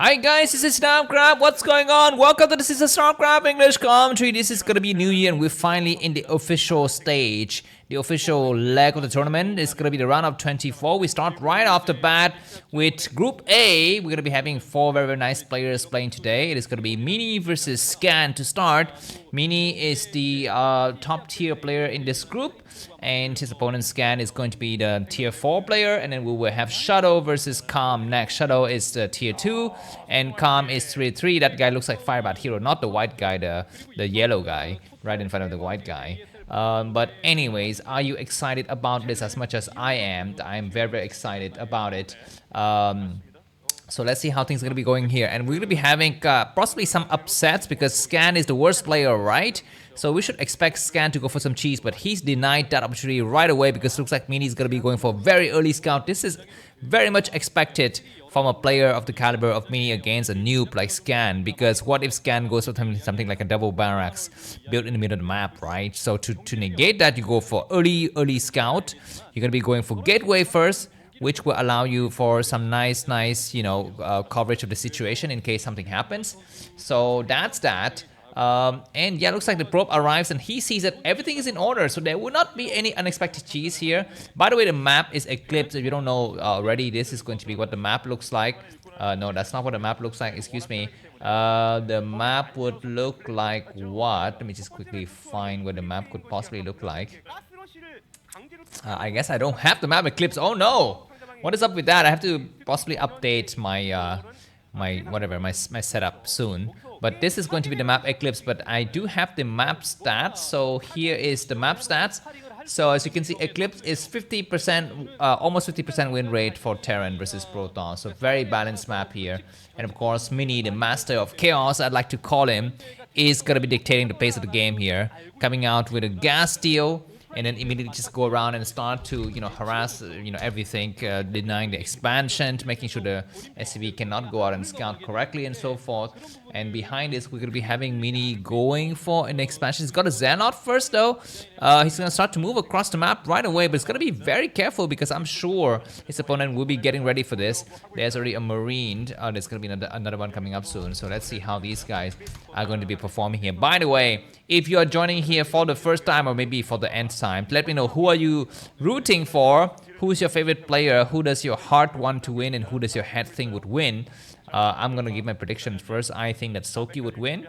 Hi guys, this is Namcraft. What's going on? Welcome to this is a Starcraft English commentary. This is gonna be New Year and we're finally in the official stage. The official leg of the tournament is gonna be the round of 24. We start right off the bat with Group A. We're gonna be having four very nice players playing today. It is gonna be Mini versus Scan to start. Mini is the top tier player in this group, and his opponent Scan is going to be the tier 4 player, and then we will have Shadow versus Calm next. Shadow is the tier 2 and Calm is tier 3. That guy looks like Firebat Hero, not the white guy, the yellow guy right in front of the white guy. But anyways, are you excited about this as much as I am? I'm very excited about it. So let's see how things are going to be going here. And we're going to be having possibly some upsets because Scan is the worst player, right? So we should expect Scan to go for some cheese, but he's denied that opportunity right away because it looks like Mini is going to be going for a very early scout. This is very much expected from a player of the caliber of Mini against a noob like Scan, because what if Scan goes for something like a double barracks built in the middle of the map, right? So to negate that, you go for early scout. You're going to be going for gateway first, which will allow you for some nice, coverage of the situation in case something happens. So that's that. And yeah, looks like the probe arrives and he sees that everything is in order, so there will not be any unexpected cheese here. By the way, the map is Eclipse. If you don't know already, this is going to be what the map looks like. No, that's not what the map looks like, excuse me. The map would look like what? Let me just quickly find what the map could possibly look like. I guess I don't have the map Eclipse. Oh no! What is up with that? I have to possibly update my my setup soon. But this is going to be the map Eclipse, but I do have the map stats. So here is the map stats. So as you can see, Eclipse is 50%, almost 50% win rate for Terran versus Protoss. So very balanced map here. And of course, Mini, the master of chaos, I'd like to call him, is gonna be dictating the pace of the game here, coming out with a gas steal, and then immediately just go around and start to, harass, everything, denying the expansion, making sure the SCV cannot go out and scout correctly and so forth. And behind this, we're going to be having Mini going for an expansion. He's got a Xehanort first, though. He's going to start to move across the map right away, but he's going to be very careful because I'm sure his opponent will be getting ready for this. There's already a Marine. There's going to be another one coming up soon. So let's see how these guys are going to be performing here. By the way, if you are joining here for the first time or maybe for the nth time, let me know, who are you rooting for? Who's your favorite player? Who does your heart want to win? And who does your head think would win? I'm gonna give my predictions first. I think that Soki would win,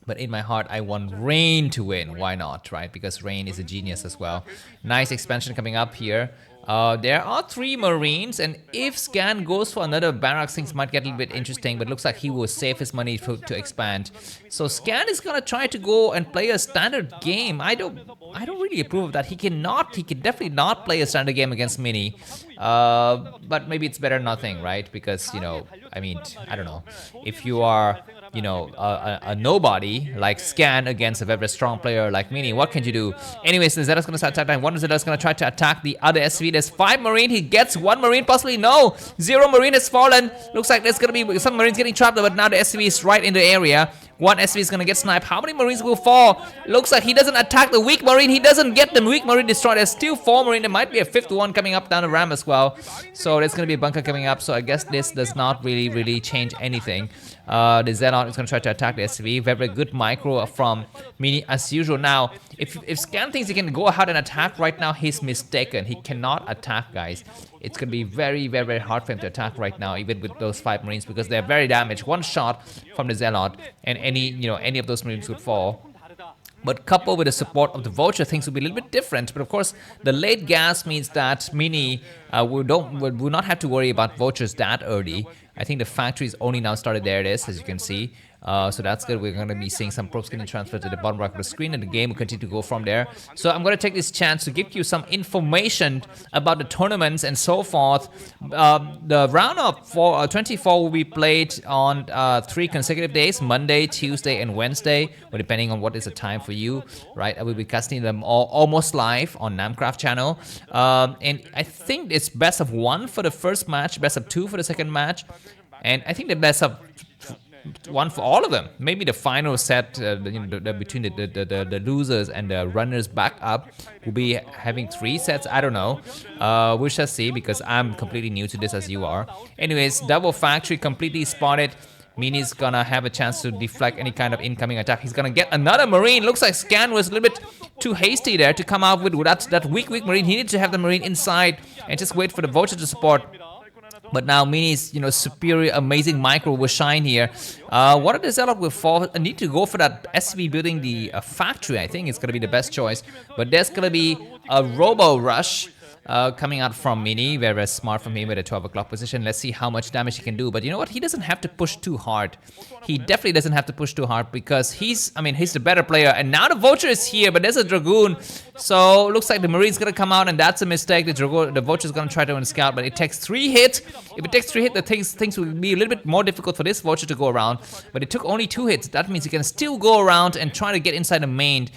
but in my heart I want Rain to win. Why not, right? Because Rain is a genius as well. Nice expansion coming up here. There are 3 Marines, and if Scan goes for another barracks, things might get a little bit interesting, but looks like he will save his money to expand. So Scan is gonna try to go and play a standard game. I don't really approve of that. He can definitely not play a standard game against Mini. But maybe it's better nothing, right? Because, I mean, I don't know. If you are, a nobody like Scan against a very strong player like Mini, what can you do? Anyways, Zella's gonna start attack time. One Zella's gonna try to attack the other SV. There's 5 Marine. He gets 1 Marine, possibly. No, 0 Marine has fallen. Looks like there's gonna be some Marines getting trapped, but now the SV is right in the area. 1 SV is gonna get sniped. How many Marines will fall? Looks like he doesn't attack the weak Marine. He doesn't get the weak Marine destroyed. There's still 4 Marine. There might be a 5th one coming up down the ramp as well. So there's gonna be a bunker coming up. So I guess this does not really change anything. The Xehanort is gonna try to attack the SV. Very good micro from Mini as usual. Now, if Scan thinks he can go ahead and attack right now, he's mistaken. He cannot attack, guys. It's gonna be very hard for him to attack right now, even with those 5 Marines, because they're very damaged. One shot from the Xehanort, and any of those Marines would fall. But coupled with the support of the Vulture, things will be a little bit different. But of course, the late gas means that Mini will not have to worry about Vultures that early. I think the factory is only now started. There it is, as you can see. So that's good. We're going to be seeing some probe skin transfer to the bottom right of the screen, and the game will continue to go from there. So I'm going to take this chance to give you some information about the tournaments and so forth. The round of 24 will be played on 3 consecutive days: Monday, Tuesday, and Wednesday, or depending on what is the time for you, right? I will be casting them all almost live on Namcraft channel. And I think it's best of 1 for the first match, best of 2 for the second match, and I think the best of one for all of them. Maybe the final set between the losers and the runners back up will be having 3 sets. I don't know. We shall see, because I'm completely new to this as you are. Anyways, double factory completely spotted. Mini's gonna have a chance to deflect any kind of incoming attack. He's gonna get another Marine. Looks like Scan was a little bit too hasty there to come out with that weak Marine. He needed to have the Marine inside and just wait for the Vulture to support. But now Mini's, superior, amazing micro will shine here. What are the Zelle will fall? I need to go for that SV building the factory. I think it's gonna be the best choice. But there's gonna be a Robo Rush coming out from Mini. Very, very smart from him with a 12 o'clock position. Let's see how much damage he can do. But you know what? He doesn't have to push too hard. He definitely doesn't have to push too hard, because he's the better player. And now the Vulture is here, but there's a Dragoon. So looks like the Marine's gonna come out, and that's a mistake. The Vulture's gonna try to scout, but it takes 3 hits. If it takes 3 hits, the things will be a little bit more difficult for this Vulture to go around. But it took only 2 hits. That means you can still go around and try to get inside the main.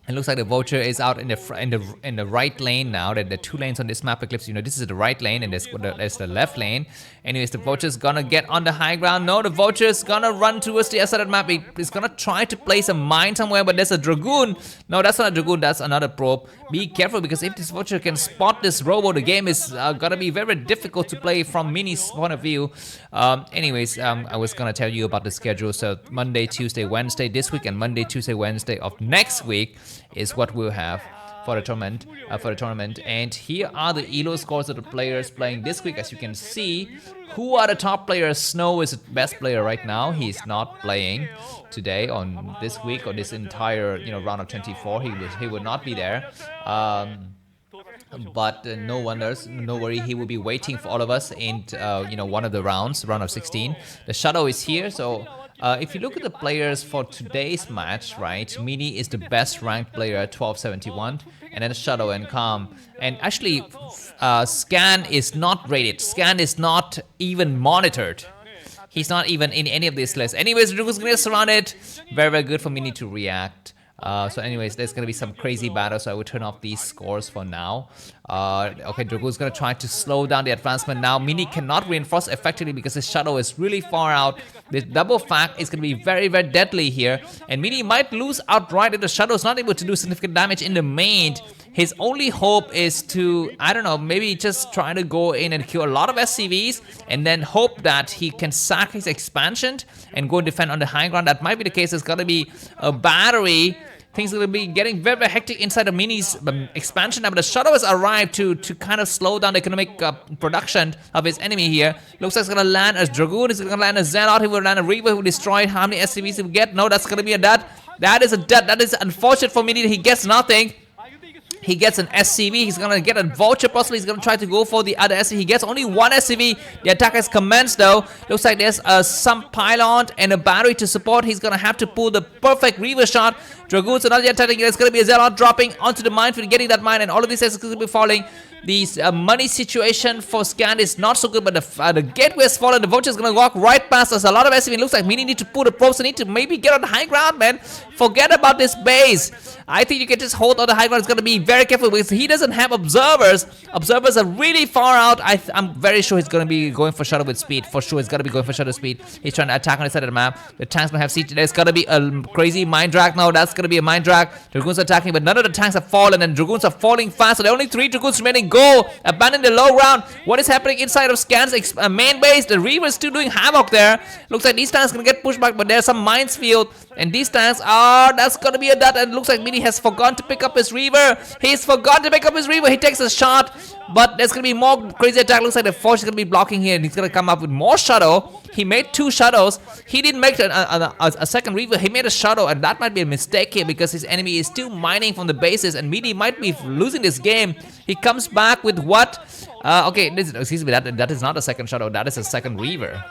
It looks like the Vulture is out in the right lane now. There are 2 lanes on this map Eclipse. This is the right lane, and there's the left lane. Anyways, the Vulture's gonna get on the high ground. No, the Vulture's gonna run towards the SRF map. He's gonna try to place a mine somewhere, but there's a Dragoon. No, that's not a Dragoon, that's another probe. Be careful, because if this Vulture can spot this Robo, the game is gonna be very difficult to play from Mini's point of view. Anyways, I was gonna tell you about the schedule. So Monday, Tuesday, Wednesday this week, and Monday, Tuesday, Wednesday of next week is what we'll have for the tournament. And here are the ELO scores of the players playing this week. As you can see, who are the top players? Snow is the best player right now. He's not playing today on this week or this entire round of 24. He would not be there. But no wonders, no worry, he will be waiting for all of us in one of the round of 16. The Shadow is here, so if you look at the players for today's match, right, Mini is the best ranked player at 1271, and then Shadow and Calm. And actually, Scan is not rated. Scan is not even monitored. He's not even in any of these lists. Anyways, Dragoon's gonna surround it. Very, very good for Mini to react. So anyways, there's gonna be some crazy battles, so I will turn off these scores for now. Okay, Dragoon's gonna try to slow down the advancement now. Mini cannot reinforce effectively because his Shadow is really far out. This double fact is gonna be very, very deadly here, and Mini might lose outright if the Shadow is not able to do significant damage in the main. His only hope is to, I don't know, maybe just try to go in and kill a lot of SCVs and then hope that he can sack his expansion and go and defend on the high ground. That might be the case. There's got to be a battery. Things are going to be getting very, very hectic inside the Mini's expansion now, but the Shadow has arrived to kind of slow down the economic production of his enemy here. Looks like it's going to land a Dragoon, it's going to land a Zelle, he will land a Reaver, who will destroy how many SCVs he will get. No, that's going to be a dud. That is a dud. That is unfortunate for Mini. He gets nothing. He gets an SCV. He's gonna get a Vulture. Possibly he's gonna try to go for the other SCV. He gets only 1 SCV. The attack has commenced though. Looks like there's some pylon and a battery to support. He's gonna have to pull the perfect Reaver shot. Dragoons are not yet attacking. There's gonna be a Zelle dropping onto the minefield, getting that mine, and all of these is gonna be falling. The money situation for Scan is not so good, but the gateway has fallen. The Vulture is gonna walk right past us. A lot of SCV. It looks like Mini need to pull the probes. Need to maybe get on the high ground, man. Forget about this base. I think you can just hold on the high ground. It's gonna be very careful because he doesn't have observers. Observers are really far out. I'm very sure he's gonna be going for Shadow with speed. For sure, he's gonna be going for Shadow speed. He's trying to attack on the side of the map. The tank's gonna have siege. There's gonna be a crazy mine drag now. That's gonna be a mine drag. Dragoons are attacking, but none of the tanks have fallen, and Dragoons are falling fast. So there are only 3 Dragoons remaining. Go! Abandon the low ground. What is happening inside of Scan's main base? The Reaver is still doing havoc there. Looks like these tanks gonna get pushed back, but there's some mines field, and these tanks are. That's gonna be a dud. And it looks like Mini has forgotten to pick up his Reaver. He's forgotten to pick up his Reaver. He takes a shot, but there's gonna be more crazy attack. Looks like the Forge is gonna be blocking here, and he's gonna come up with more Shadow. He made 2 Shadows. He didn't make a second Reaver. He made a Shadow, and that might be a mistake here because his enemy is still mining from the bases, and Mini might be losing this game. He comes back with what? Okay, excuse me. That is not a second Shadow. That is a second Reaver.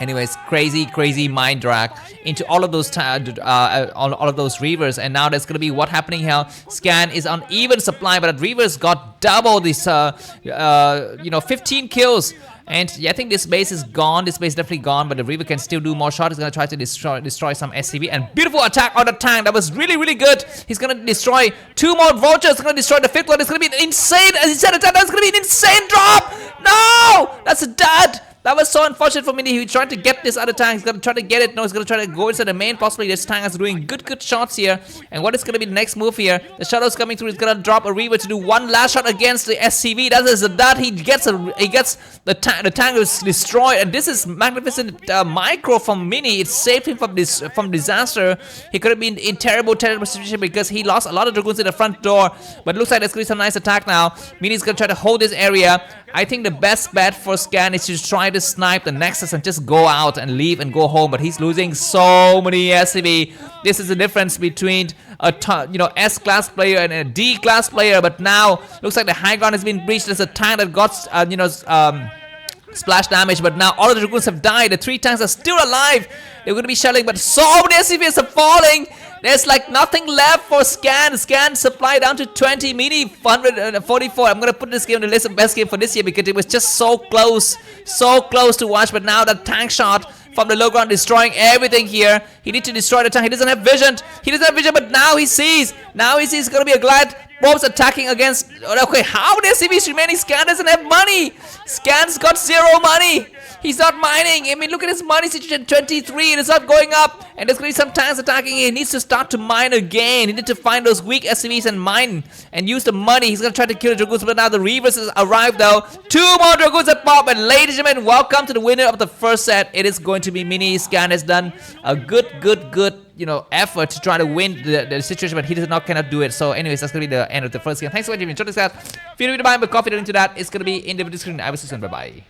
Anyways, crazy mine drag into all of those all of those Reavers, and now there's gonna be what happening here. Scan is on even supply, but Reavers got double this 15 kills. And yeah, I think this base is gone. This base is definitely gone, but the Reaver can still do more shots. He's gonna try to destroy some SCV, and beautiful attack on the tank. That was really good. He's gonna destroy 2 more Vultures. He's gonna destroy the 5th one. It's gonna be an insane, as he said, that's gonna be an insane drop. No, that's a dud. That was so unfortunate for Mini. He tried to get this other tank. He's gonna try to get it. No, he's gonna try to go inside the main. Possibly this tank is doing good shots here. And what is gonna be the next move here? The Shadow's coming through. He's gonna drop a Reaver to do one last shot against the SCV. That is that. He gets the tank is destroyed. And this is magnificent micro from Mini. It saved him from disaster. He could have been in terrible situation because he lost a lot of Dragoons in the front door. But it looks like there's gonna be some nice attack now. Mini's gonna try to hold this area. I think the best bet for Scan is to try to snipe the Nexus and just go out and leave and go home. But he's losing so many SCV. This is the difference between a S-class player and a D-class player. But now looks like the high ground has been breached. There's a tank that got splash damage, but now all of the Dragoons have died. The 3 tanks are still alive. They're going to be shelling, but so many SCVs are falling. There's like nothing left for Scan. Scan supply down to 20. Mini 144. I'm going to put this game on the list of best game for this year because it was just so close to watch. But now the tank shot from the low ground destroying everything here. He needs to destroy the tank. He doesn't have vision. But now he sees. It's going to be a glide. Bombs attacking against. Okay, how many SCVs remaining? Scan doesn't have money. Scan's got 0 money. He's not mining. I mean, look at his money situation, 23. It is not going up. And there's going to be some tanks attacking. He needs to start to mine again. He needs to find those weak SCVs and mine and use the money. He's going to try to kill the Dragoons. But now the Reavers has arrived though. 2 more Dragoons at pop. And ladies and gentlemen, welcome to the winner of the first set. It is going to be Mini. Scan has done a good effort to try to win the situation, but he cannot do it. So anyways, that's gonna be the end of the first game. Thanks for watching. Enjoy this guys. Feel free to buy my coffee link to that. It's gonna be in the description. I will see you soon. Bye bye.